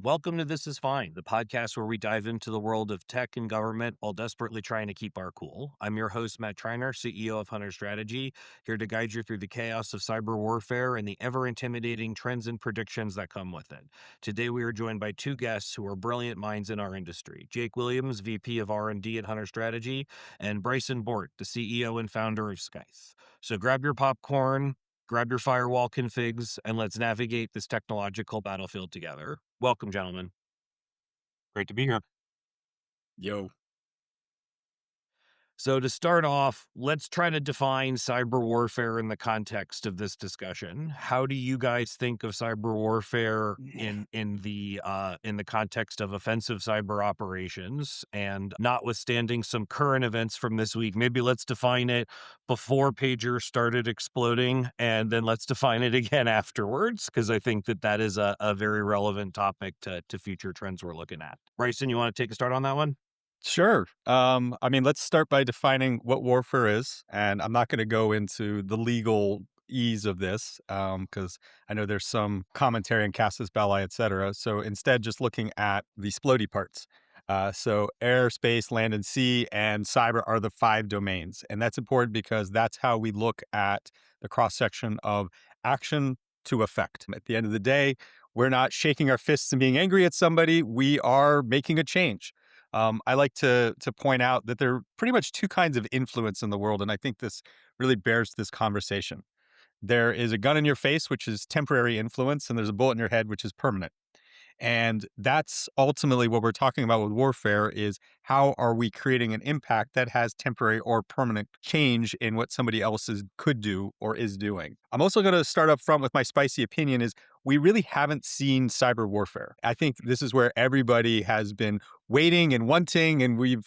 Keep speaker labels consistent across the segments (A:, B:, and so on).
A: Welcome to This Is Fine, the podcast where we dive into the world of tech and government while desperately trying to keep our cool. I'm your host, Matt Triner, CEO of Hunter Strategy, here to guide you through the chaos of cyber warfare and the ever-intimidating trends and predictions that come with it. Today, we are joined by two guests who are brilliant minds in our industry, Jake Williams, VP of R&D at Hunter Strategy, and Bryson Bort, the CEO and founder of Scythe. So grab your popcorn, grab your firewall configs, and let's navigate this technological battlefield together. Welcome, gentlemen.
B: Great to be here.
C: Yo,
A: So to start off, let's try to define cyber warfare in the context of this discussion. How do you guys think of cyber warfare in the context of offensive cyber operations? And notwithstanding some current events from this week, maybe let's define it before pagers started exploding, and then let's define it again afterwards, because I think that is a very relevant topic to future trends we're looking at. Bryson, you want to take a start on that one?
C: sure. Let's start by defining what warfare is, and I'm not going to go into the legal ease of this because I know there's some commentary in casus belli, et cetera. So instead, just looking at the splody parts. So air, space, land, and sea, and cyber are the 5 domains, and that's important because that's how we look at the cross section of action to effect. At the end of the day, we're not shaking our fists and being angry at somebody. We are making a change. I like to point out that there are pretty much 2 kinds of influence in the world, and I think this really bears this conversation. There is a gun in your face, which is temporary influence, and there's a bullet in your head, which is permanent. And that's ultimately what we're talking about with warfare is how are we creating an impact that has temporary or permanent change in what somebody else could do or is doing. I'm also going to start up front with my spicy opinion is we really haven't seen cyber warfare. I think this is where everybody has been waiting and wanting, and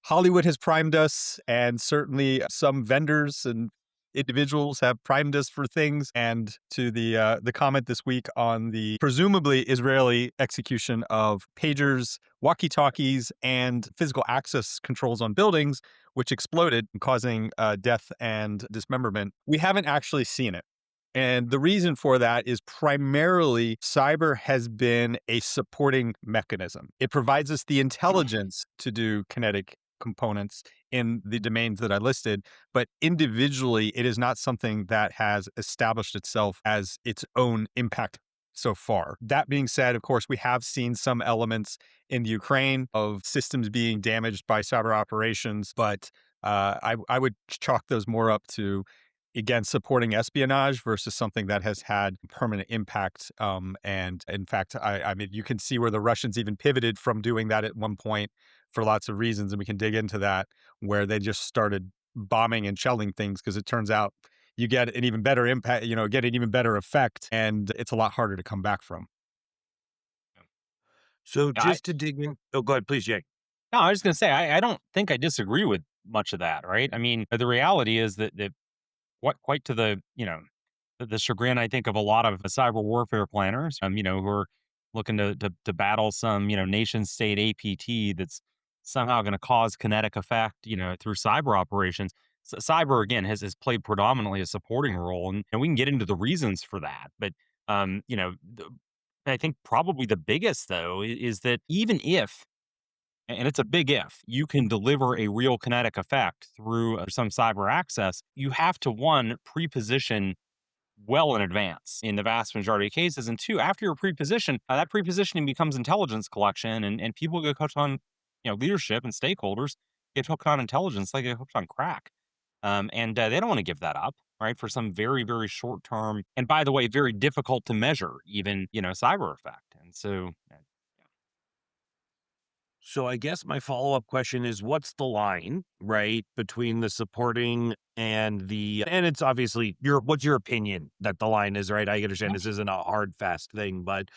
C: Hollywood has primed us, and certainly some vendors and individuals have primed us for things. And to the comment this week on the presumably Israeli execution of pagers, walkie-talkies, and physical access controls on buildings, which exploded, causing death and dismemberment, we haven't actually seen it. And the reason for that is primarily cyber has been a supporting mechanism. It provides us the intelligence to do kinetic components in the domains that I listed, but individually, it is not something that has established itself as its own impact so far. That being said, of course, we have seen some elements in the Ukraine of systems being damaged by cyber operations, but I would chalk those more up to again, supporting espionage versus something that has had permanent impact. And in fact, I mean, you can see where the Russians even pivoted from doing that at one point for lots of reasons. And we can dig into that, where they just started bombing and shelling things because it turns out you get an even better impact, get an even better effect. And it's a lot harder to come back from.
A: So
B: Yeah,
A: just to dig in, oh, go ahead, please, Jake.
B: no, I was just going to say, I don't think I disagree with much of that, right? I mean, the reality is that quite to the chagrin, I think, of a lot of cyber warfare planners, who are looking to battle some, nation state APT that's somehow going to cause kinetic effect, through cyber operations. Cyber, again, has played predominantly a supporting role, and we can get into the reasons for that. But, um, you know, the, I think probably the biggest, though, is that even if, and it's a big if, you can deliver a real kinetic effect through some cyber access, you have to, one, pre-position well in advance in the vast majority of cases. And two, after you're pre-positioned, that pre-positioning becomes intelligence collection, and people get hooked on, leadership and stakeholders get hooked on intelligence like they get hooked on crack. And they don't want to give that up, right, for some very, very short term, and by the way, very difficult to measure, even, cyber effect. And so,
A: So I guess my follow-up question is what's the line, right, between the supporting and it's obviously what's your opinion that the line is, right? I understand this isn't a hard fast thing, but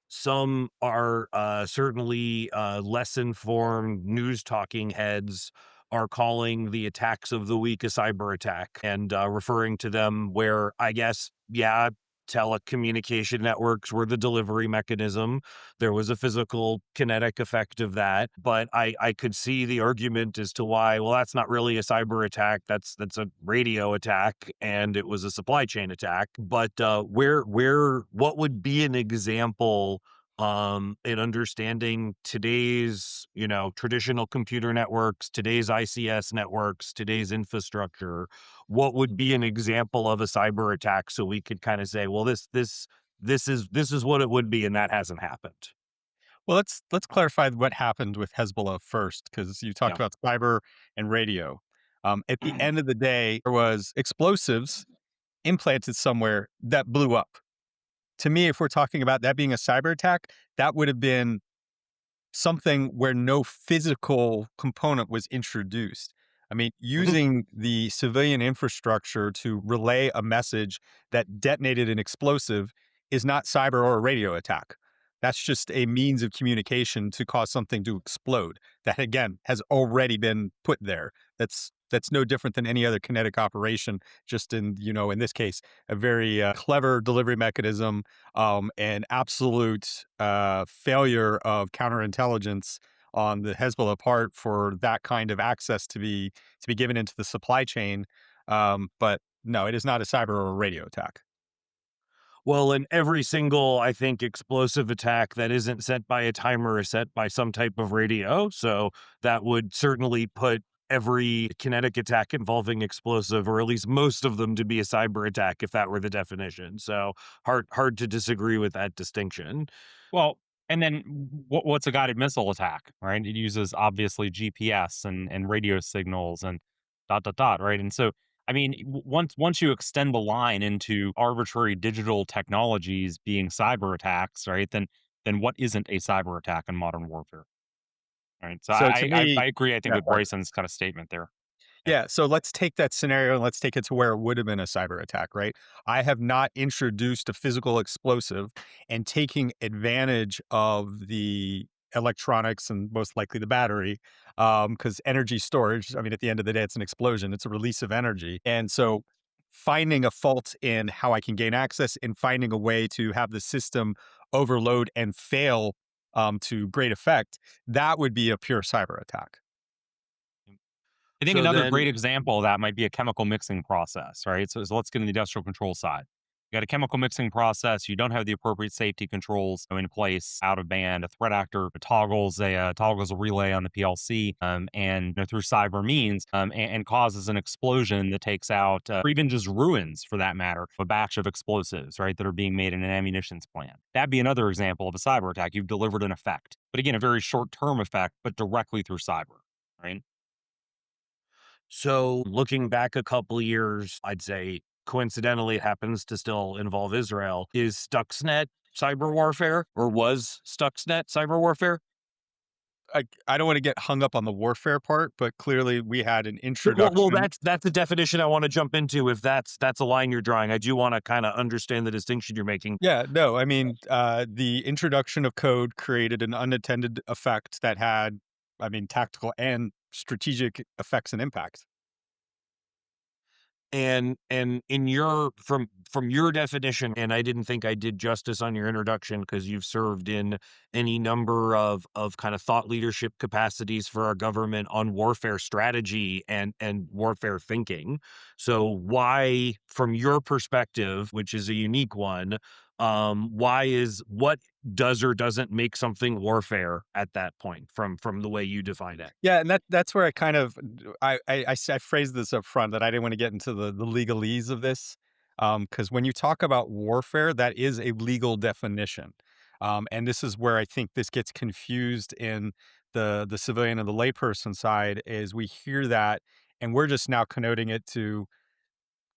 A: some are certainly less informed news talking heads are calling the attacks of the week a cyber attack and referring to them where I guess, yeah, telecommunication networks were the delivery mechanism. There was a physical kinetic effect of that, but I could see the argument as to why, well, that's not really a cyber attack. That's a radio attack, and it was a supply chain attack. But what would be an example in understanding today's, traditional computer networks, today's ICS networks, today's infrastructure, what would be an example of a cyber attack so we could kind of say, well, this is what it would be, and that hasn't happened.
C: Well, let's clarify what happened with Hezbollah first, because you talked
A: Yeah.
C: about cyber and radio. At the end of the day, there was explosives implanted somewhere that blew up. To me, if we're talking about that being a cyber attack, that would have been something where no physical component was introduced. I mean,
A: Mhm.
C: using the civilian infrastructure to relay a message that detonated an explosive is not cyber or a radio attack. That's just a means of communication to cause something to explode that again has already been put there. That's no different than any other kinetic operation, just in this case, a very clever delivery mechanism, an absolute failure of counterintelligence on the Hezbollah part for that kind of access to be given into the supply chain. But no, it is not a cyber or a radio attack.
A: Well, in every single, I think, explosive attack that isn't set by a timer is set by some type of radio. So that would certainly put every kinetic attack involving explosive, or at least most of them, to be a cyber attack if that were the definition. So hard to disagree with that distinction.
B: Well, and then what's a guided missile attack, right? It uses obviously GPS and radio signals and dot dot dot, right? And so, I mean, once you extend the line into arbitrary digital technologies being cyber attacks, right? Then what isn't a cyber attack in modern warfare, right? So
C: So to
B: I
C: me,
B: agree. I think
C: yeah.
B: with Bryson's kind of statement there. Yeah.
C: Yeah, so let's take that scenario and let's take it to where it would have been a cyber attack, right? I have not introduced a physical explosive and taking advantage of the electronics and most likely the battery, because energy storage, I mean, at the end of the day, it's an explosion, it's a release of energy. And so finding a fault in how I can gain access and finding a way to have the system overload and fail to great effect, that would be a pure cyber attack.
B: I think
A: So
B: another
A: then,
B: great example of that might be a chemical mixing process, right? So let's get in the industrial control side. You got a chemical mixing process. You don't have the appropriate safety controls in place, out of band. A threat actor toggles a relay on the PLC, and through cyber means, and causes an explosion that takes out, or even just ruins, for that matter, a batch of explosives, right, that are being made in an ammunitions plant. That'd be another example of a cyber attack. You've delivered an effect, but again, a very short term effect, but directly through cyber, right?
A: so looking back a couple years, I'd say coincidentally it happens to still involve Israel. Is Stuxnet cyber warfare, or was Stuxnet cyber warfare?
C: I don't wanna get hung up on the warfare part, but clearly we had an
A: Well,
C: introduction.
A: that's the definition I want to jump into. If that's a line you're drawing, I do want to kind of understand the distinction you're making.
C: Yeah, no, I mean, the introduction of code created an unintended effect that had, I mean, tactical and strategic effects and impact.
A: And in your from your definition, and I didn't think I did justice on your introduction because you've served in any number of kind of thought leadership capacities for our government on warfare strategy and warfare thinking. So why, from your perspective, which is a unique one, why is what does or doesn't make something warfare at that point from the way you define it?
C: Yeah, and that's where I kind of I phrased this up front that I didn't wanna get into the legalese of this, because when you talk about warfare, that is a legal definition, and this is where I think this gets confused in the civilian and the layperson side, is we hear that, and we're just now connoting it to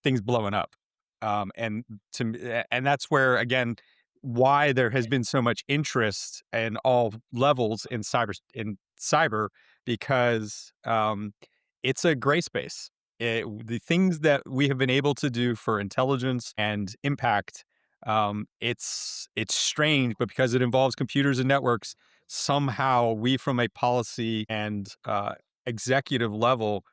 C: things blowing up. And and that's where again why there has been so much interest in all levels in cyber because it's a gray space. The things that we have been able to do for intelligence and impact, it's strange, but because it involves computers and networks, somehow we, from a policy and executive level,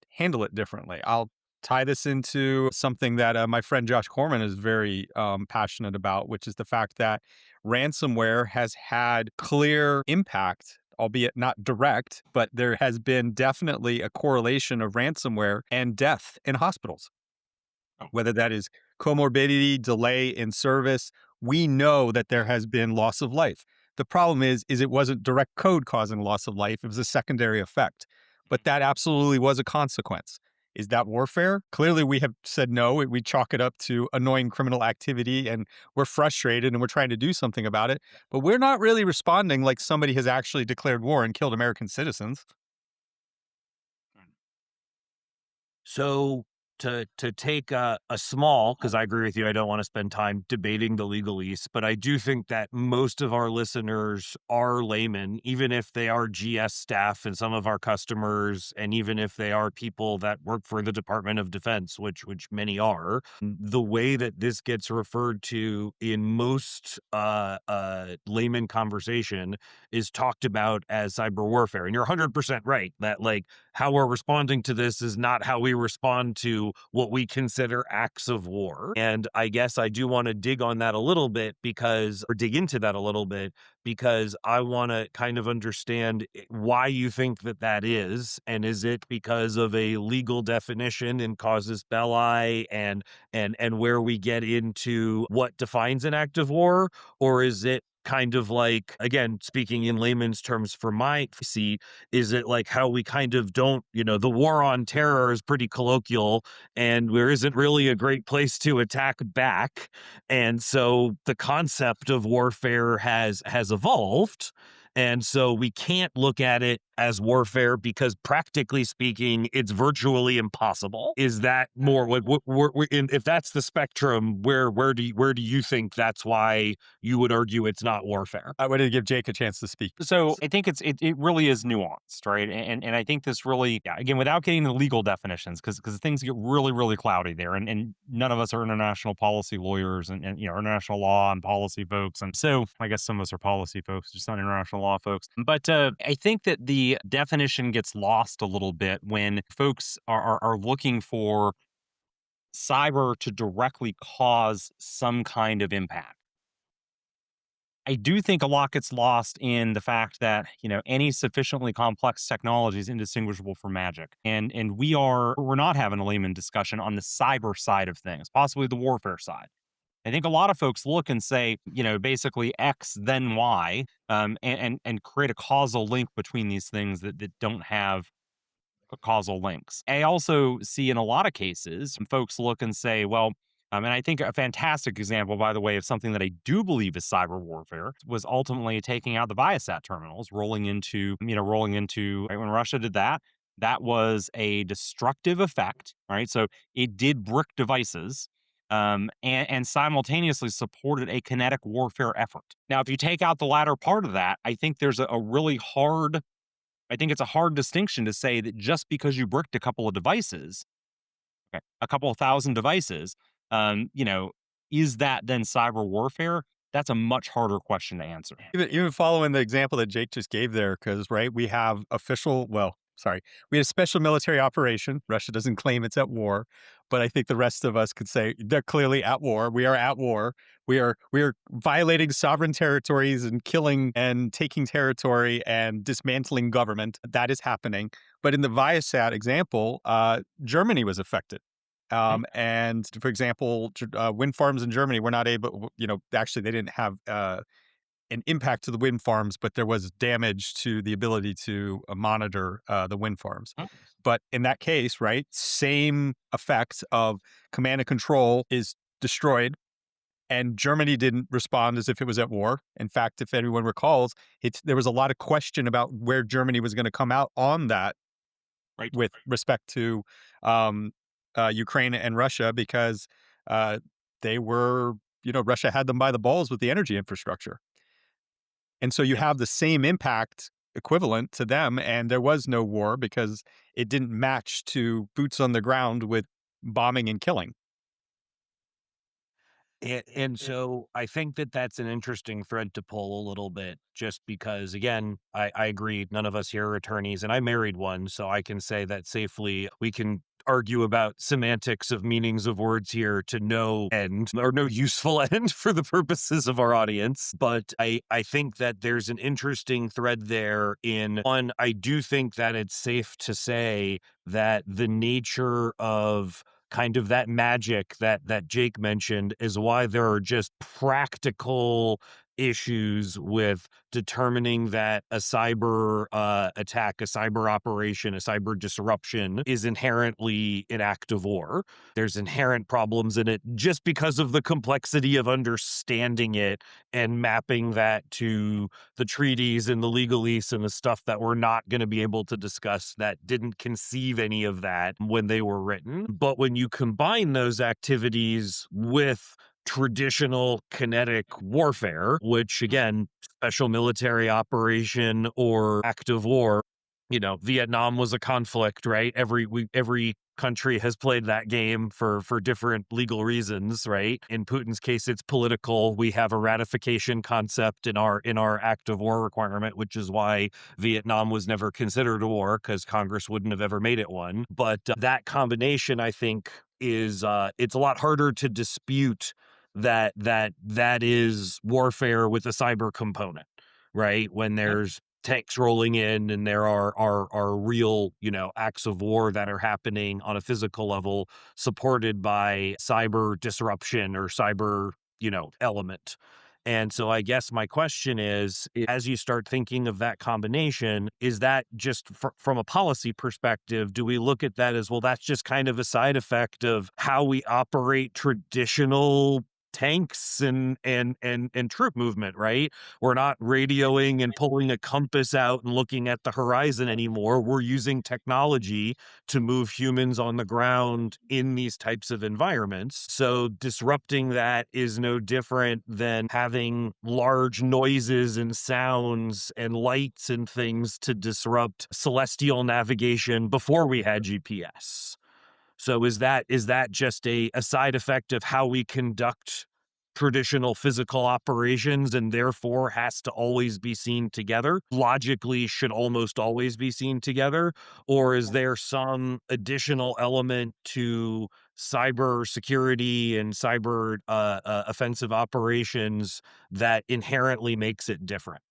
C: handle it differently. I'll tie this into something that my friend Josh Corman is very passionate about, which is the fact that ransomware has had clear impact, albeit not direct, but there has been definitely a correlation of ransomware and death in hospitals,
B: Oh,
C: whether that is comorbidity, delay in service, we know that there has been loss of life. The problem is it wasn't direct code causing loss of life. It was a secondary effect. But that absolutely was a consequence. Is that warfare? Clearly, we have said no. We chalk it up to annoying criminal activity and we're frustrated and we're trying to do something about it. But we're not really responding like somebody has actually declared war and killed American citizens.
A: So to take a small, because I agree with you, I don't want to spend time debating the legalese, but I do think that most of our listeners are laymen, even if they are GS staff and some of our customers, and even if they are people that work for the Department of Defense, which many are. The way that this gets referred to in most layman conversation is talked about as cyber warfare, and you're 100% right that like how we're responding to this is not how we respond to what we consider acts of war. And I guess I do want to dig on that a little bit or dig into that a little bit because I want to kind of understand why you think that that is. And is it because of a legal definition and causes belli and where we get into what defines an act of war? Or is it kind of like, again, speaking in layman's terms for my seat, is it like how we kind of don't, the war on terror is pretty colloquial and there isn't really a great place to attack back. And so the concept of warfare has evolved. And so we can't look at it as warfare because practically speaking, it's virtually impossible. Is that more if that's the spectrum, where do you think that's why you would argue it's not warfare?
C: I wanted to give Jake a chance to speak.
B: So I think it really is nuanced, right? And I think this really, yeah, again, without getting the legal definitions, because things get really cloudy there, and none of us are international policy lawyers and international law and policy folks, and so I guess some of us are policy folks, just not international law folks. But I think that the definition gets lost a little bit when folks are looking for cyber to directly cause some kind of impact. I do think a lot gets lost in the fact that, any sufficiently complex technology is indistinguishable from magic. And we're not having a layman discussion on the cyber side of things, possibly the warfare side. I think a lot of folks look and say, basically X then Y, and create a causal link between these things that don't have causal links. I also see in a lot of cases, folks look and say, well, and I think a fantastic example, by the way, of something that I do believe is cyber warfare was ultimately taking out the Viasat terminals, right, when Russia did that. That was a destructive effect, right? So it did brick devices, and simultaneously supported a kinetic warfare effort. Now, if you take out the latter part of that, I think there's a really hard I think it's a hard distinction to say that just because you bricked a couple of devices, okay, a couple of thousand devices, um, you know, is that then cyber warfare? That's a much harder question to answer.
C: Even following the example that Jake just gave there, because right, we have we had a special military operation. Russia doesn't claim it's at war, but I think the rest of us could say they're clearly at war. We are at war. We are violating sovereign territories and killing and taking territory and dismantling government. That is happening. But in the Viasat example, Germany was affected.
B: Mhm.
C: And for example, wind farms in Germany were not able, actually, they didn't have an impact to the wind farms, but there was damage to the ability to monitor the wind farms.
B: Huh?
C: But in that case, right, same effects of command and control is destroyed. And Germany didn't respond as if it was at war. In fact, if anyone recalls, there was a lot of question about where Germany was going to come out on that
B: Right.
C: with respect to um, Ukraine and Russia because uh, they were, Russia had them by the balls with the energy infrastructure. And so you
B: Yep.
C: have the same impact equivalent to them, and there was no war because it didn't match to boots on the ground with bombing and killing.
A: And so I think that that's an interesting thread to pull a little bit, just because, again, I agree. None of us here are attorneys, and I married one, so I can say that safely. We can argue about semantics of meanings of words here to no end or no useful end for the purposes of our audience. But I think that there's an interesting thread there in one, I do think that it's safe to say that the nature of kind of that magic that Jake mentioned is why there are just practical issues with determining that a cyber attack, a cyber operation, a cyber disruption is inherently an act of war. There's inherent problems in it just because of the complexity of understanding it and mapping that to the treaties and the legalese and the stuff that we're not going to be able to discuss that didn't conceive any of that when they were written. But when you combine those activities with traditional kinetic warfare, which again, special military operation or active war, Vietnam was a conflict, right? Every country has played that game for different legal reasons, right? In Putin's case, it's political. We have a ratification concept in our active war requirement, which is why Vietnam was never considered a war because Congress wouldn't have ever made it one. But that combination, I think, is it's a lot harder to dispute that is warfare with a cyber component, right? When
B: Yep.
A: there's tanks rolling in and there are real, acts of war that are happening on a physical level supported by cyber disruption or cyber, element. And so I guess my question is, as you start thinking of that combination, is that just from a policy perspective, do we look at that as, well, that's just kind of a side effect of how we operate traditional tanks and troop movement, right? We're not radioing and pulling a compass out and looking at the horizon anymore. We're using technology to move humans on the ground in these types of environments. So disrupting that is no different than having large noises and sounds and lights and things to disrupt celestial navigation before we had GPS. So is that just a side effect of how we conduct traditional physical operations and therefore has to always be seen together? Logically should almost always be seen together? Or is there some additional element to cyber security and cyber offensive operations that inherently makes it different?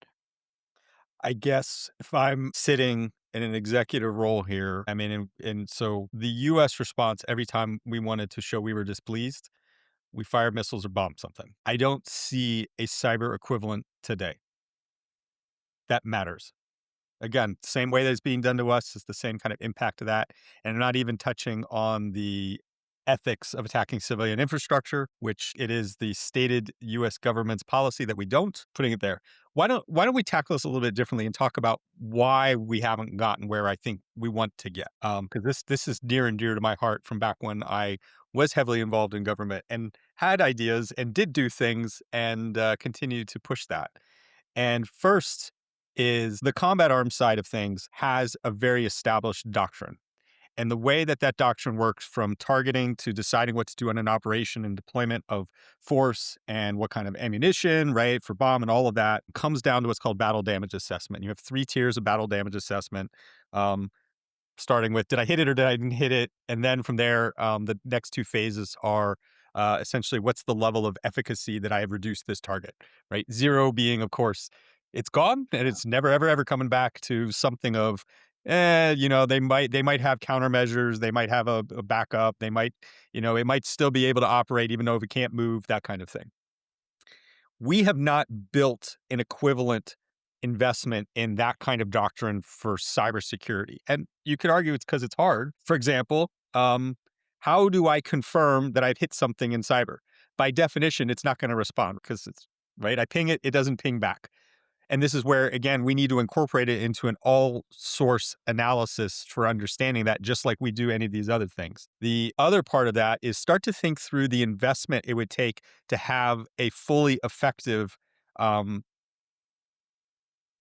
C: I guess if I'm sitting in an executive role here, I mean, and so the US response every time we wanted to show we were displeased, we fired missiles or bombed something. I don't see a cyber equivalent today that matters. Again, same way that it's being done to us is the same kind of impact to that. And I'm not even touching on the ethics of attacking civilian infrastructure, which it is the stated US government's policy that we don't, putting it there. Why don't we tackle this a little bit differently and talk about why we haven't gotten where I think we want to get? Because this is near and dear to my heart from back when I was heavily involved in government and had ideas and did do things and continued to push that. And first is the combat arms side of things has a very established doctrine. And the way that that doctrine works from targeting to deciding what to do in an operation and deployment of force and what kind of ammunition, right, for bomb and all of that comes down to what's called battle damage assessment. You have 3 tiers of battle damage assessment. Um, Starting with, did I hit it or did I didn't hit it? And then from there, the next 2 phases are essentially what's the level of efficacy that I have reduced this target, right? 0 being, of course, it's gone and it's never, ever, ever coming back to something of, they might have countermeasures, they might have a backup, they might, it might still be able to operate even though if it can't move, that kind of thing. We have not built an equivalent investment in that kind of doctrine for cybersecurity. And you could argue it's because it's hard. For example, how do I confirm that I've hit something in cyber? By definition, it's not going to respond because it's right. I ping it, it doesn't ping back. And this is where, again, we need to incorporate it into an all source analysis for understanding that, just like we do any of these other things. The other part of that is start to think through the investment it would take to have a fully effective um,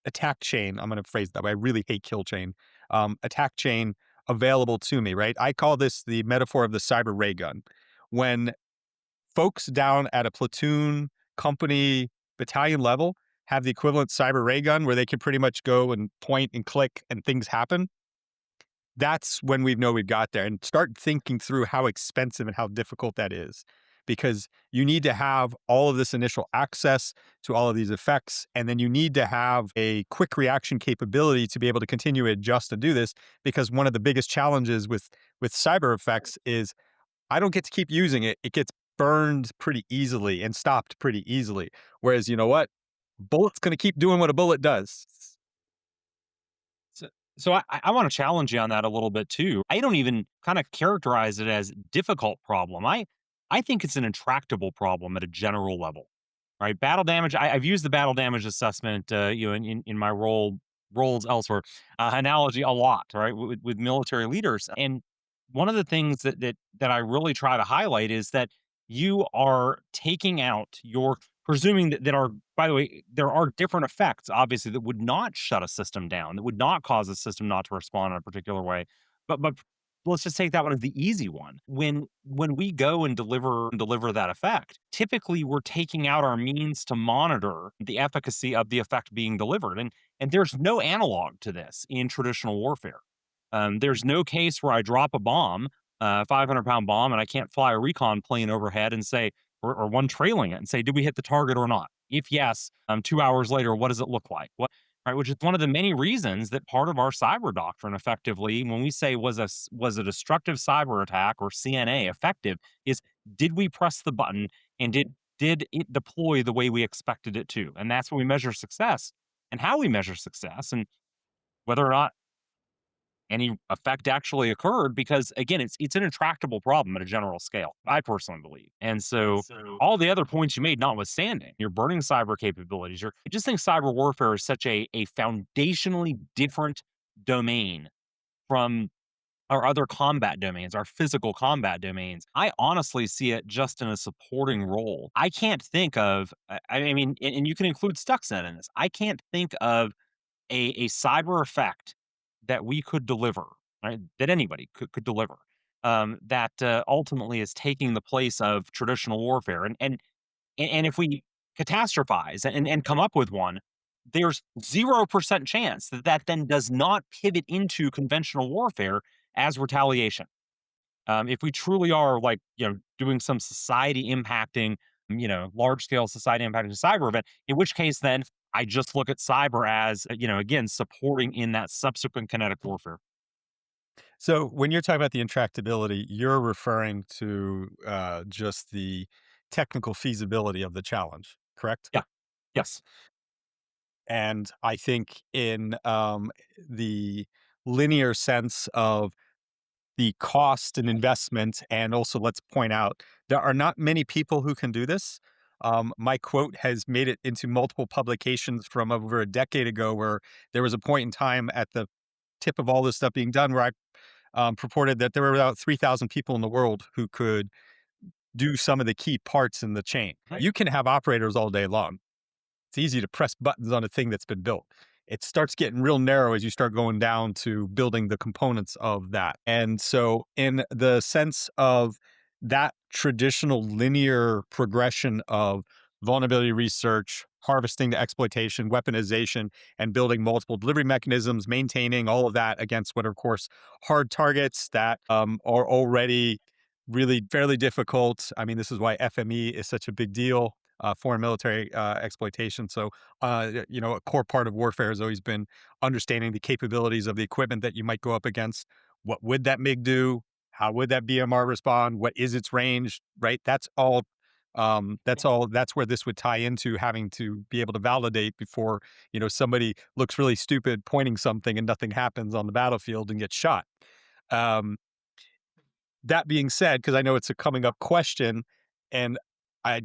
C: attack chain. I'm going to phrase it that way. I really hate kill chain. Attack chain available to me, right? I call this the metaphor of the cyber ray gun. When folks down at a platoon, company, battalion level have the equivalent cyber ray gun where they can pretty much go and point and click and things happen, that's when we know we've got there. And start thinking through how expensive and how difficult that is. Because you need to have all of this initial access to all of these effects. And then you need to have a quick reaction capability to be able to continue to adjust and do this. Because one of the biggest challenges with cyber effects is I don't get to keep using it. It gets burned pretty easily and stopped pretty easily. Whereas, you know what? Bullet's going to keep doing what a bullet does.
B: So, so I want to challenge you on that a little bit too. I don't even kind of characterize it as difficult problem. I think it's an intractable problem at a general level, right? Battle damage. I've used the battle damage assessment, in my roles elsewhere, analogy a lot, right, with military leaders. And one of the things that I really try to highlight is that you are taking out your presuming that are, by the way, there are different effects, obviously, that would not shut a system down, that would not cause a system not to respond in a particular way. But let's just take that one as the easy one. When we go and deliver that effect, typically we're taking out our means to monitor the efficacy of the effect being delivered. And there's no analog to this in traditional warfare. There's no case where I drop a bomb, 500-pound bomb, and I can't fly a recon plane overhead and say, or one trailing it and say, did we hit the target or not? If yes, 2 hours later, what does it look like? What, right? Which is one of the many reasons that part of our cyber doctrine, effectively, when we say was a destructive cyber attack or CNA effective, is did we press the button and did it deploy the way we expected it to? And that's when we measure success and how we measure success and whether or not any effect actually occurred, because again it's an intractable problem at a general scale, I personally believe. And so all the other points you made notwithstanding, you're burning cyber capabilities. I just think cyber warfare is such a foundationally different domain from our other combat domains, our physical combat domains. I honestly see it just in a supporting role. I can't think of I mean, and you can include Stuxnet in this. I can't think of a cyber effect that we could deliver, right? That anybody could deliver, that ultimately is taking the place of traditional warfare. And if we catastrophize and come up with one, there's 0% chance that that then does not pivot into conventional warfare as retaliation. If we truly are, like, doing some society impacting, large scale society impacting cyber event, in which case then I just look at cyber as, again, supporting in that subsequent kinetic warfare.
C: So when you're talking about the intractability, you're referring to just the technical feasibility of the challenge, correct?
B: Yeah. Yes.
C: And I think in the linear sense of the cost and investment, and also let's point out there are not many people who can do this. My quote has made it into multiple publications from over a decade ago, where there was a point in time at the tip of all this stuff being done where I purported that there were about 3,000 people in the world who could do some of the key parts in the chain.
B: Right.
C: You can have operators all day long. It's easy to press buttons on a thing that's been built. It starts getting real narrow as you start going down to building the components of that. And so, in the sense of that traditional linear progression of vulnerability research, harvesting to exploitation, weaponization, and building multiple delivery mechanisms, maintaining all of that against what are, of course, hard targets that are already really fairly difficult. I mean, this is why FME is such a big deal, foreign military exploitation. So, a core part of warfare has always been understanding the capabilities of the equipment that you might go up against. What would that MiG do? How would that BMR respond? What is its range? Right? That's all. That's all. That's where this would tie into having to be able to validate before somebody looks really stupid pointing something and nothing happens on the battlefield and gets shot. Um, that being said, because I know it's a coming up question, and I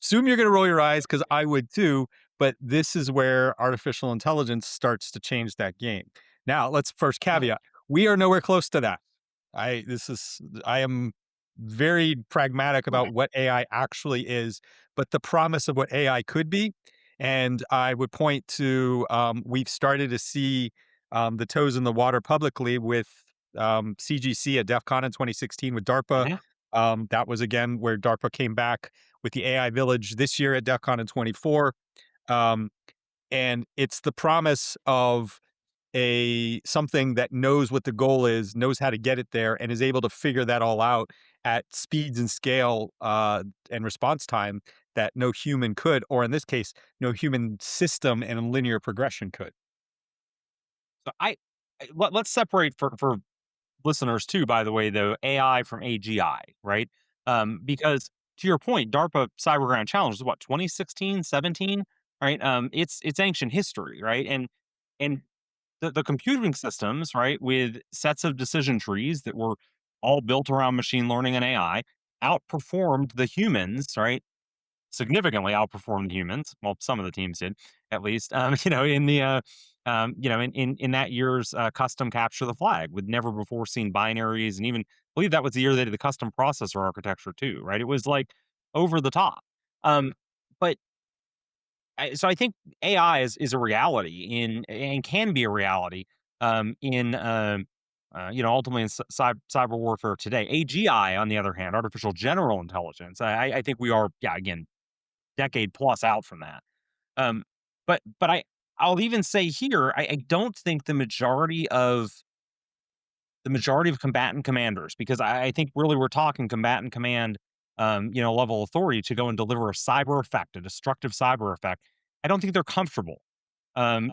C: assume you're going to roll your eyes because I would too, but this is where artificial intelligence starts to change that game. Now, let's first caveat: we are nowhere close to that. I am very pragmatic about what AI actually is, but the promise of what AI could be. And I would point to we've started to see the toes in the water publicly with CGC at DEF CON in 2016 with DARPA.
B: Yeah.
C: That was again where DARPA came back with the AI Village this year at DEF CON in 24. Um, and it's the promise of a something that knows what the goal is, knows how to get it there, and is able to figure that all out at speeds and scale and response time that no human could, or in this case, no human system and linear progression could.
B: So let's separate for listeners too, by the way, though, AI from AGI, right? Because to your point, DARPA Cyber Grand Challenge is what, 2016, 17, right? It's ancient history, right? And the computing systems, right, with sets of decision trees that were all built around machine learning and AI outperformed the humans, right? Significantly outperformed humans. Well, some of the teams did, at least. In the in that year's custom capture the flag with never before seen binaries, and even I believe that was the year they did the custom processor architecture too. Right? It was like over the top. Um, but so I think AI is a reality in and can be a reality in ultimately in cyber warfare today. AGI, on the other hand, artificial general intelligence. I think we are, yeah, again, decade plus out from that. Um, but I'll even say here, I don't think the majority of combatant commanders, because I think really we're talking combatant command, level authority to go and deliver a cyber effect, a destructive cyber effect. I don't think they're comfortable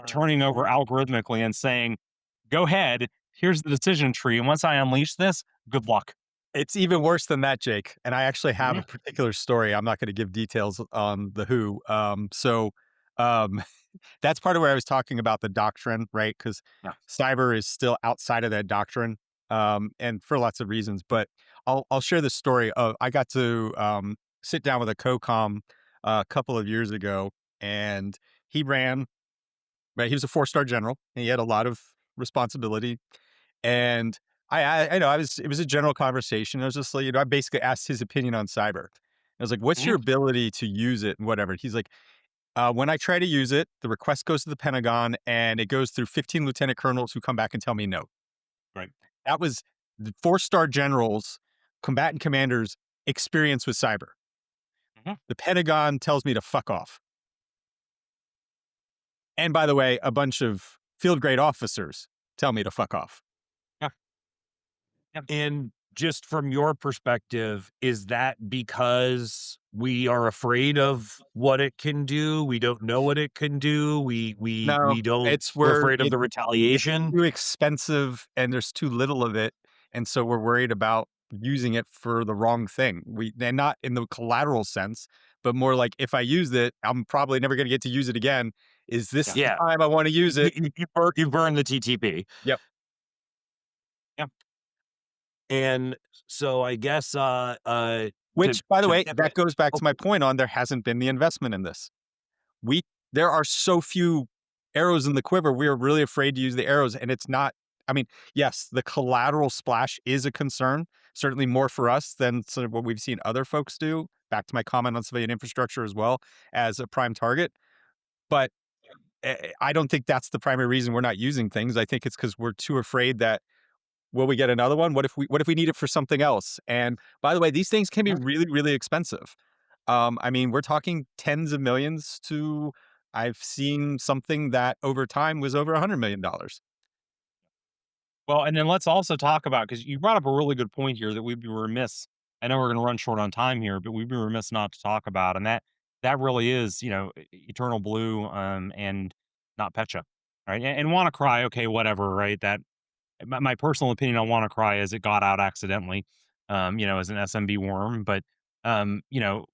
B: turning over algorithmically and saying, "Go ahead, here's the decision tree, and once I unleash this, good luck."
C: It's even worse than that, Jake. And I actually have
B: Mhm.
C: a particular story. I'm not going to give details on the who. Um, that's part of where I was talking about the doctrine, right? Because
B: Yeah.
C: cyber is still outside of that doctrine, and for lots of reasons. But I'll share this story. I got to sit down with a co-com a couple of years ago, and he ran. Right, he was a 4-star general. And he had a lot of responsibility, and I know I was it was a general conversation. I was just like, I basically asked his opinion on cyber. I was like, "What's
B: Mhm.
C: your ability to use it and whatever?" He's like, when I try to use it, the request goes to the Pentagon and it goes through 15 lieutenant colonels who come back and tell me no."
B: Right.
C: That was the 4-star generals, combatant commanders' experience with cyber.
B: Mhm.
C: The Pentagon tells me to fuck off. And by the way, a bunch of field grade officers tell me to fuck off.
B: Yeah. Yeah.
A: And just from your perspective, is that because we are afraid of what it can do? We don't know what it can do.
C: No,
A: We don't
C: it's
A: we're
C: where
A: afraid of the
C: it's
A: retaliation.
C: too expensive and there's too little of it, and so we're worried about using it for the wrong thing. And not in the collateral sense, but more like if I use it, I'm probably never gonna get to use it again. Is
B: Yeah.
C: this the
A: Yeah.
C: time I wanna use it?
A: You burn the TTP.
C: Yep.
B: Yeah.
A: And so I guess
C: Which, by the
A: to
C: way, that goes back
A: oh,
C: to my point on there hasn't been the investment in this. We There are so few arrows in the quiver, we are really afraid to use the arrows, and it's not. I mean, yes, the collateral splash is a concern, certainly more for us than sort of what we've seen other folks do, back to my comment on civilian infrastructure as well as a prime target, but, I don't think that's the primary reason we're not using things. I think it's because 'cause we're too afraid that, "Will we get another one? What if we need it for something else?" And by the way, these things can be
B: Mhm.
C: really, really expensive. I mean, we're talking tens of millions to I've seen something that over time was over $100 million.
B: Well, and then let's also talk about, because you brought up a really good point here that we'd be remiss. I know we're going to run short on time here, but we'd be remiss not to talk about, and that really is, Eternal Blue, and not Petcha, right? And WannaCry, okay, whatever, right? That my personal opinion on WannaCry is it got out accidentally, as an SMB worm, but NotPetya,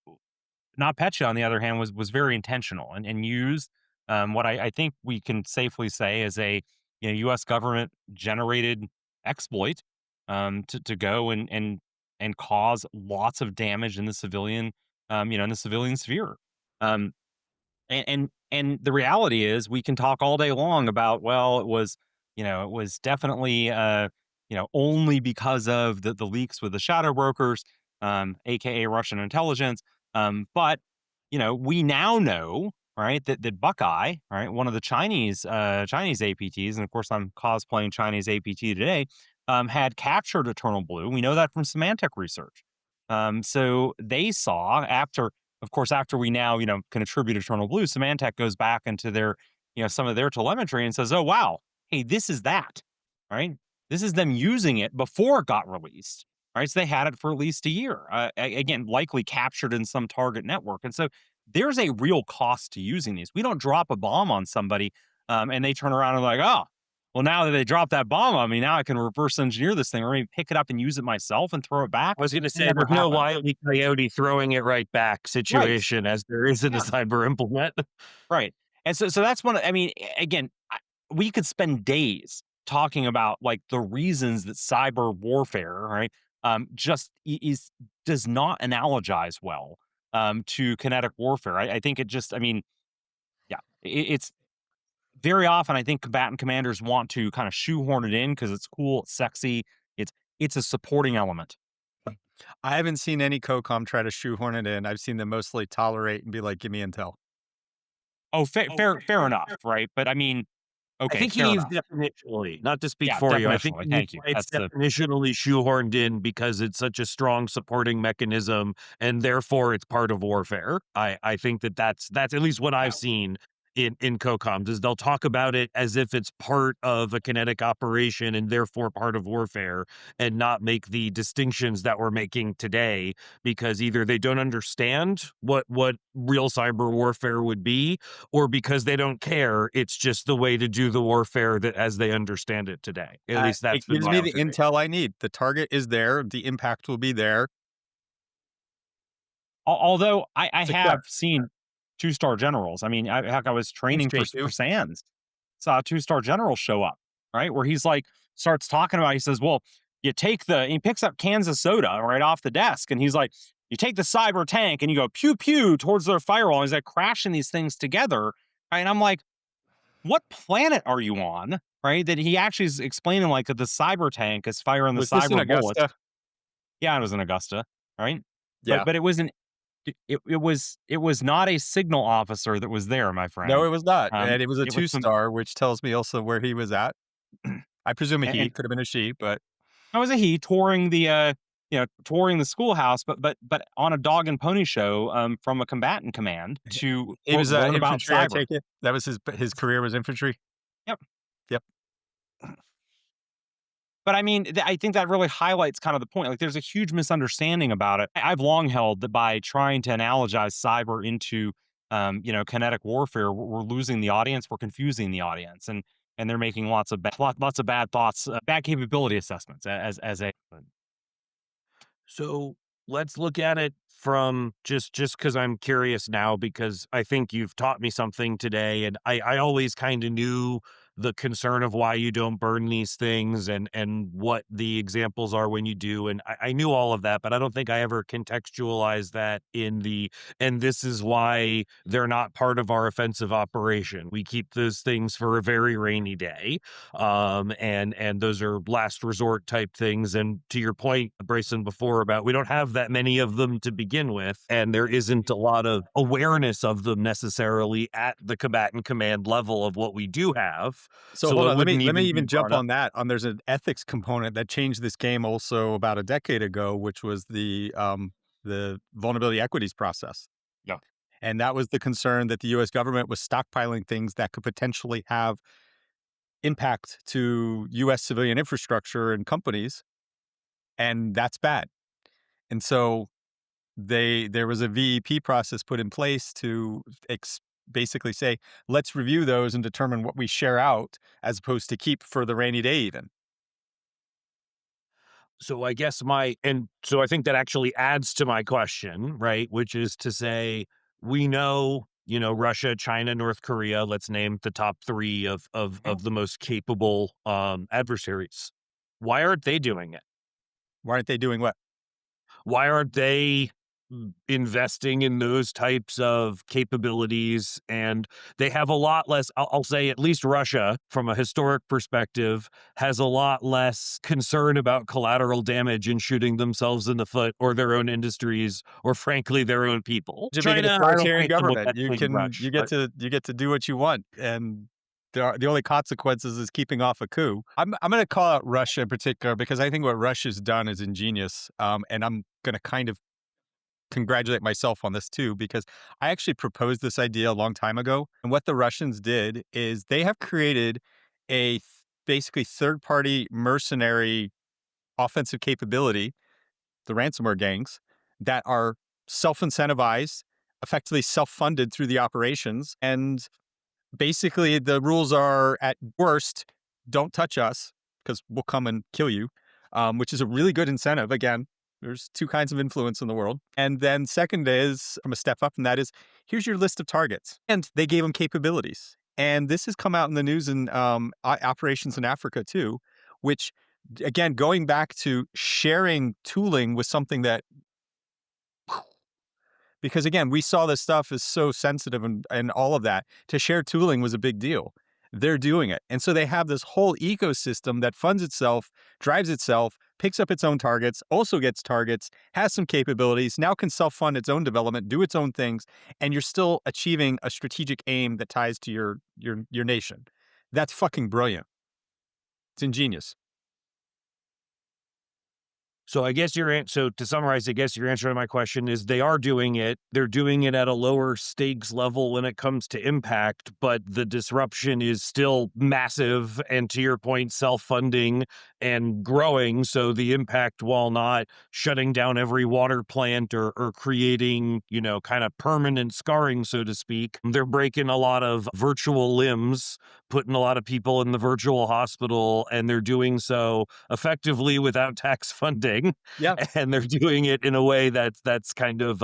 B: on the other hand, was very intentional and used what I think we can safely say is a U.S. government generated exploit to go and cause lots of damage in the civilian in the civilian sphere. Um, and the reality is we can talk all day long about, well, it was definitely only because of the leaks with the shadow brokers, aka Russian intelligence. But we now know, right, that Buckeye, right, one of the Chinese APTs, and of course I'm cosplaying Chinese APT today, had captured Eternal Blue. We know that from semantic research. So they saw, after we now, can attribute Eternal Blue, Symantec goes back into their, some of their telemetry and says, "Oh wow, hey, this is that, right? This is them using it before it got released, right? So they had it for at least a year. Again, likely captured in some target network, and so there's a real cost to using these. We don't drop a bomb on somebody, and they turn around and like, oh, well, now that they dropped that bomb on me, now I can reverse engineer this thing or maybe pick it up and use it myself and throw it back.
A: I was gonna
B: That
A: say
B: never
A: there's no
B: happened.
A: Wile E. Coyote throwing it right back
B: Right.
A: situation as there is in a
B: Yeah.
A: cyber implement.
B: Right. And so that's one. I mean, again, we could spend days talking about like the reasons that cyber warfare, right, just is does not analogize well to kinetic warfare. I think it just. I mean, yeah, it's very often. I think combatant commanders want to kind of shoehorn it in because it's cool, it's sexy. It's it's a supporting element.
C: I haven't seen any COCOM try to shoehorn it in. I've seen them mostly tolerate and be like, "Give me intel."
B: Oh, fair enough, right? But I mean,
A: I
B: okay,
A: think he
B: fair
A: needs
B: enough.
A: definitionally, not to speak
B: Yeah,
A: for you. I think
B: definitionally.
A: he needs
B: Thank you.
A: why it's
B: That's the
A: definitionally shoehorned in because it's such a strong supporting mechanism, and therefore it's part of warfare. I think that's at least what I've seen in COCOMs is they'll talk about it as if it's part of a kinetic operation and therefore part of warfare, and not make the distinctions that we're making today because either they don't understand what real cyber warfare would be, or because they don't care, it's just the way to do the warfare that as they understand it today. At least
C: It
A: that's been
C: gives
A: my
C: me the
A: observation.
C: intel I need. The target is there, the impact will be there.
B: Although I
C: Success.
B: have seen two-star generals. I mean, heck, I was
C: Thanks,
B: training for
C: J2.
B: SANS, saw a two-star general show up, right? Where he's like, starts talking about, he says, well, you take he picks up cans of soda right off the desk, and he's like, you take the cyber tank and you go pew pew towards their firewall. And he's like crashing these things together. Right? And I'm like, what planet are you on? Right? That he actually is explaining like that the cyber tank is firing the
C: Was this in
B: cyber bullets.
C: Augusta?
B: Yeah, it was in Augusta, right?
C: Yeah.
B: But it was an it was not a signal officer that was there, my
C: No,
B: friend.
C: it was not, and it was a
B: It was some
C: two-star, which tells me also where he was at. I presume a he,
B: and
C: could have been a she, but
B: I was a he touring the touring the schoolhouse, but on a dog and pony show from a combatant command to
C: he
B: quote
C: was,
B: learn about
C: infantry, I
B: cyber.
C: take it? That was his career was infantry?
B: Yep.
C: Yep.
B: But I mean, I think that really highlights kind of the point. Like, there's a huge misunderstanding about it. I've long held that by trying to analogize cyber into, kinetic warfare, we're losing the audience, we're confusing the audience, and they're making lots of bad thoughts, bad capability assessments as a.
A: So let's look at it from just because I'm curious now because I think you've taught me something today, and I always kind of knew the concern of why you don't burn these things and what the examples are when you do, and I knew all of that, but I don't think I ever contextualized that in the and this is why they're not part of our offensive operation. We keep those things for a very rainy day, and those are last resort type things. And to your point, Bryson, before about we don't have that many of them to begin with, and there isn't a lot of awareness of them necessarily at the combatant command level of what we do have,
C: So hold
A: so it
C: on,
A: wouldn't
C: let me
A: even be
C: even jump
A: brought up.
C: on that. There's an ethics component that changed this game also about a decade ago, which was the vulnerability equities process.
B: Yeah.
C: And that was the concern that the US government was stockpiling things that could potentially have impact to US civilian infrastructure and companies, and that's bad. And so there was a VEP process put in place to basically say, let's review those and determine what we share out as opposed to keep for the rainy day even.
A: So I guess so I think that actually adds to my question, right? Which is to say, we know, Russia, China, North Korea, let's name the top three of the most capable adversaries. Why aren't they doing it?
C: Why aren't they doing what?
A: Why aren't they investing in those types of capabilities? And they have a lot less, I'll say at least Russia, from a historic perspective, has a lot less concern about collateral damage and shooting themselves in the foot or their own industries or frankly their own people.
C: To being an
A: China, I don't
C: authoritarian
A: hate them with
C: government,
A: that clean
C: you
A: brush,
C: get
A: but
C: to do what you want, and the only consequences is keeping off a coup. I'm going to call out Russia in particular because I think what Russia's done is ingenious, and I'm going to kind of congratulate myself on this too because I actually proposed this idea a long time ago. And what the Russians did is they have created basically third party mercenary offensive capability, the ransomware gangs that are self incentivized, effectively self funded through the operations. And basically, the rules are at worst don't touch us because we'll come and kill you, which is a really good incentive. Again, there's two kinds of influence in the world. And then second is from a step up, and that is here's your list of targets. And they gave them capabilities. And this has come out in the news in operations in Africa too, which again, going back to sharing tooling was something that because again, we saw this stuff is so sensitive and all of that. To share tooling was a big deal. They're doing it. And so they have this whole ecosystem that funds itself, drives itself, picks up its own targets, also gets targets, has some capabilities, now can self-fund its own development, do its own things, and you're still achieving a strategic aim that ties to your nation. That's fucking brilliant. It's ingenious.
A: So I guess so to summarize, I guess your answer to my question is they are doing it. They're doing it at a lower stakes level when it comes to impact, but the disruption is still massive and to your point, self-funding and growing. So the impact, while not shutting down every water plant or creating, kind of permanent scarring, so to speak, they're breaking a lot of virtual limbs, putting a lot of people in the virtual hospital, and they're doing so effectively without tax funding.
C: Yeah.
A: And they're doing it in a way that's kind of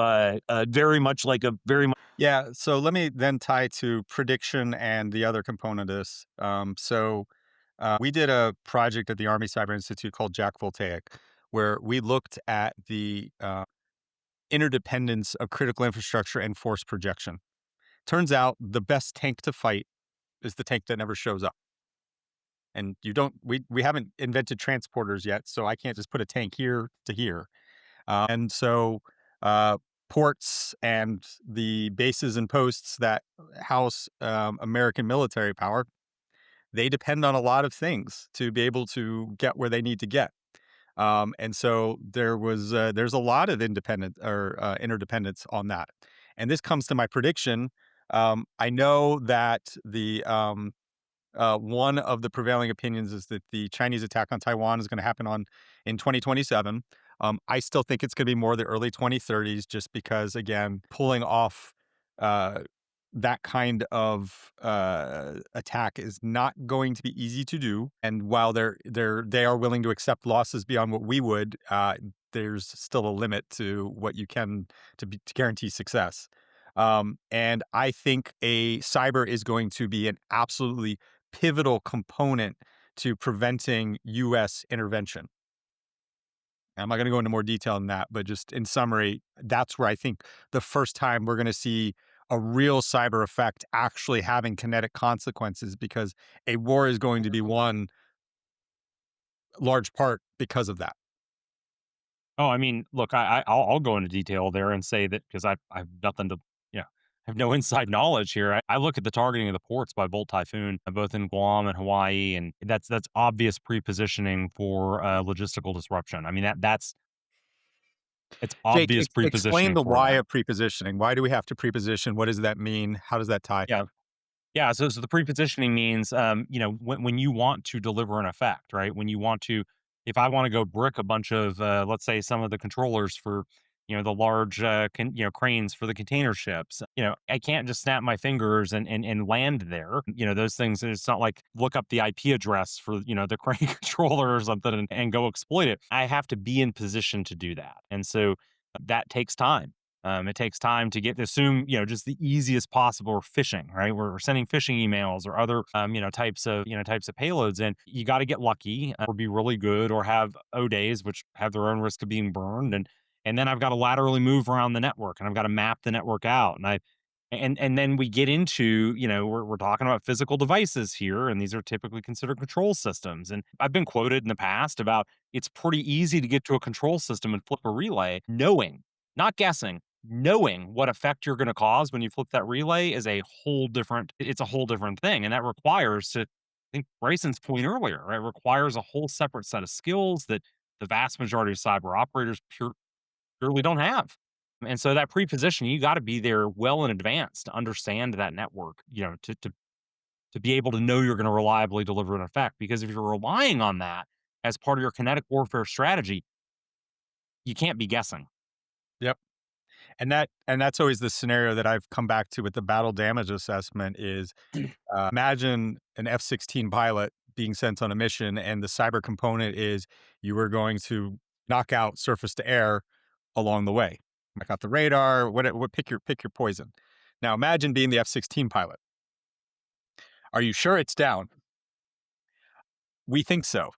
A: very much like a very much.
C: Yeah. So let me then tie to prediction and the other component of this. We did a project at the Army Cyber Institute called Jack Voltaic, where we looked at the interdependence of critical infrastructure and force projection. Turns out the best tank to fight is the tank that never shows up. And you don't, we haven't invented transporters yet, so I can't just put a tank here to here. And so ports and the bases and posts that house American military power, they depend on a lot of things to be able to get where they need to get. And so there's a lot of independent or interdependence on that. And this comes to my prediction. I know that the one of the prevailing opinions is that the Chinese attack on Taiwan is going to happen on in 2027. I still think it's going to be more the early 2030s, just because again, pulling off uh, that kind of attack is not going to be easy to do. And while they are willing to accept losses beyond what we would, there's still a limit to what you can to guarantee success. And I think a cyber is going to be an absolutely pivotal component to preventing U.S. intervention. I'm not going to go into more detail than that, but just in summary, that's where I think the first time we're going to see a real cyber effect actually having kinetic consequences, because a war is going to be won large part because of that.
B: Oh, I mean, look, I'll go into detail there and say that because I've nothing to, I have no inside knowledge here. I look at the targeting of the ports by Bolt Typhoon, both in Guam and Hawaii, and that's obvious prepositioning for logistical disruption. I mean that's it's
C: Jake,
B: obvious
C: explain
B: prepositioning
C: the
B: for
C: why
B: that.
C: of prepositioning. Why do we have to preposition? What does that mean? How does that tie?
B: Yeah. Yeah, so the prepositioning means, when you want to deliver an effect, right? When you want to, if I want to go brick a bunch of, let's say, some of the controllers for, the large, cranes for the container ships, I can't just snap my fingers and land there. Those things. It's not like look up the IP address for, the crane controller or something and go exploit it. I have to be in position to do that, and so that takes time. It takes time to assume, just the easiest possible phishing, right? We're sending phishing emails or other, types of payloads, and you got to get lucky or be really good or have O days, which have their own risk of being burned, and then I've got to laterally move around the network, and I've got to map the network out, and then we get into, we're talking about physical devices here, and these are typically considered control systems. And I've been quoted in the past about it's pretty easy to get to a control system and flip a relay, knowing, not guessing, knowing what effect you're going to cause when you flip that relay is it's a whole different thing. And that requires to, I think Bryson's point earlier, right, requires a whole separate set of skills that the vast majority of cyber operators purely don't have. And so that pre-position, you got to be there well in advance to understand that network, to be able to know you're going to reliably deliver an effect. Because if you're relying on that as part of your kinetic warfare strategy, you can't be guessing.
C: Yep. And that's always the scenario that I've come back to with the battle damage assessment is imagine an F-16 pilot being sent on a mission, and the cyber component is you are going to knock out surface to air along the way. Knock out the radar, what pick your poison. Now imagine being the F-16 pilot. Are you sure it's down? We think so,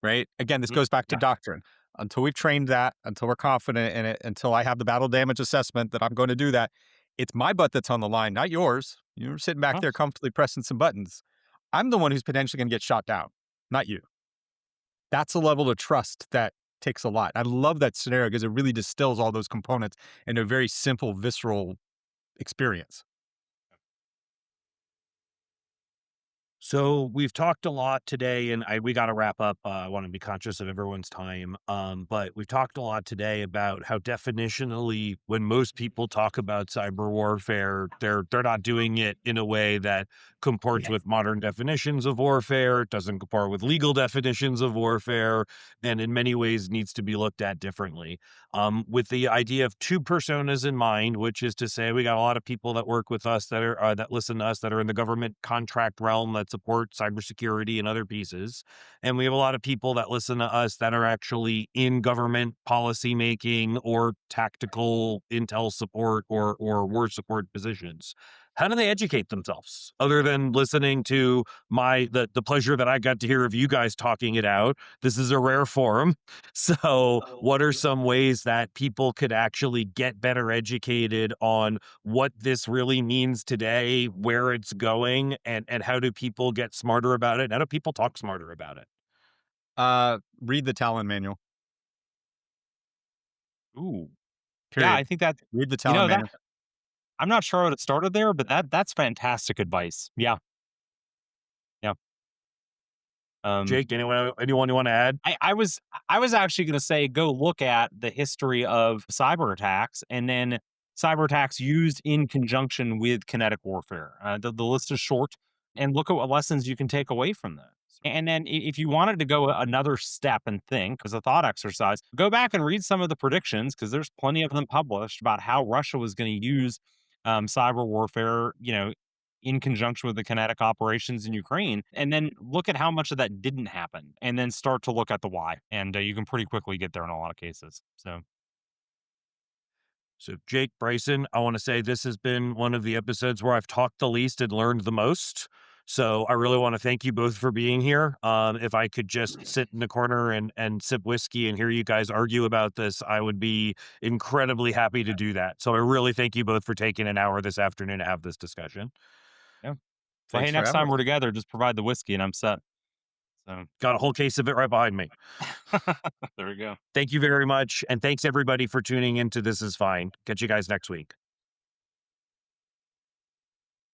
C: right? Again, this
B: Mm,
C: goes back to
B: yeah.
C: doctrine. Until we've trained that, until we're confident in it, until I have the battle damage assessment that I'm going to do that, it's my butt that's on the line, not yours. You're sitting back
B: Huh?
C: there comfortably pressing some buttons. I'm the one who's potentially going to get shot down, not you. That's a level of trust that takes a lot. I love that scenario because it really distills all those components into a very simple, visceral experience.
A: So we've talked a lot today, and we got to wrap up. I want to be conscious of everyone's time. But we've talked a lot today about how definitionally, when most people talk about cyber warfare, they're not doing it in a way that comports with modern definitions of warfare. It doesn't comport with legal definitions of warfare, and in many ways needs to be looked at differently. With the idea of two personas in mind, which is to say, we got a lot of people that work with us that are that listen to us that are in the government contract realm that support cybersecurity and other pieces, and we have a lot of people that listen to us that are actually in government policy making or tactical intel support or war support positions. How do they educate themselves other than listening to the pleasure that I got to hear of you guys talking it out? This is a rare forum. So, what are some ways that people could actually get better educated on what this really means today, where it's going, and how do people get smarter about it? How do people talk smarter about it?
C: Read the Talon manual.
B: Ooh. Yeah, I
C: Period.
B: think that
C: Read the Talon
B: that
C: manual.
B: I'm not sure I would have started there, but that's fantastic advice. Yeah. Yeah. Um,
A: Jake, anyone you want to add?
B: I was actually going to say go look at the history of cyber attacks and then cyber attacks used in conjunction with kinetic warfare. The list is short, and look at what lessons you can take away from those. And then if you wanted to go another step and think as a thought exercise, go back and read some of the predictions because there's plenty of them published about how Russia was going to use cyber warfare, in conjunction with the kinetic operations in Ukraine, and then look at how much of that didn't happen, and then start to look at the why. And you can pretty quickly get there in a lot of cases. So,
A: So, Jake, Bryson, I want to say this has been one of the episodes where I've talked the least and learned the most. So, I really want to thank you both for being here. If I could just sit in the corner and sip whiskey and hear you guys argue about this, I would be incredibly happy to do that. So, I really thank you both for taking an hour this afternoon to have this discussion.
B: yeah. Well, hey,
C: Thanks for
B: next
C: having
B: time
C: us.
B: we're together, just provide the whiskey, and I'm set. So,
A: Got a whole case of it right behind me.
B: there we go.
A: Thank you very much. And thanks everybody for tuning into This Is Fine. Catch you guys next week.